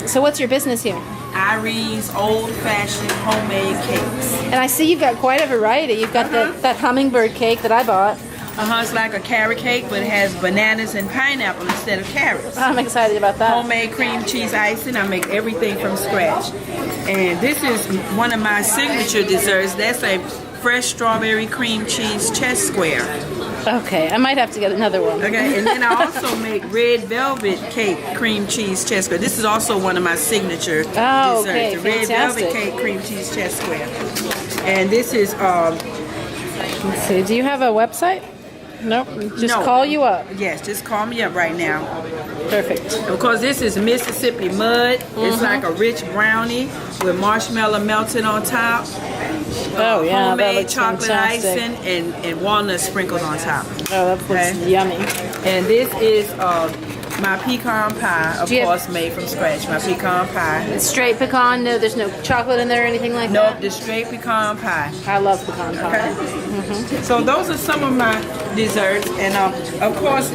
So what's your business here? Irene's old-fashioned homemade cakes. And I see you've got quite a variety. You've got that hummingbird cake that I bought. It's like a carrot cake, but it has bananas and pineapple instead of carrots. I'm excited about that. Homemade cream cheese icing. I make everything from scratch. And this is one of my signature desserts. That's a fresh strawberry cream cheese chest square. Okay, I might have to get another one. Okay, and then I also make red velvet cake cream cheese chest square. This is also one of my signature desserts. Okay, the red velvet cake cream cheese chest square. And this is Let's see, do you have a website? Nope, just call you up. Yes, just call me up right now. Perfect. Because this is Mississippi mud. It's like a rich brownie with marshmallow melted on top. Oh yeah, that homemade looks chocolate fantastic. icing and walnut sprinkled on top. Oh, that looks yummy. And this is my pecan pie, of course, made from scratch. My pecan pie. It's straight pecan. No, there's no chocolate in there or anything like that. Nope, just straight pecan pie. I love pecan pie. Okay. So those are some of my desserts, and of course,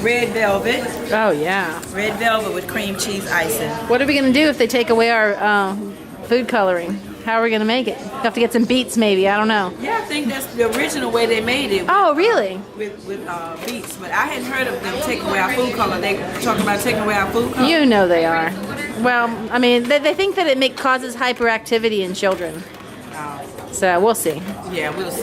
red velvet. Oh yeah. Red velvet with cream cheese icing. What are we gonna do if they take away our food coloring? How are we gonna make it? We have to get some beets, maybe. I don't know. Yeah, I think that's the original way they made it. Oh, really? With beets, but I hadn't heard of them taking away our food color. They talking about taking away our food color. You know they are. Well, I mean, they think that it causes hyperactivity in children. So we'll see. Yeah, we'll see.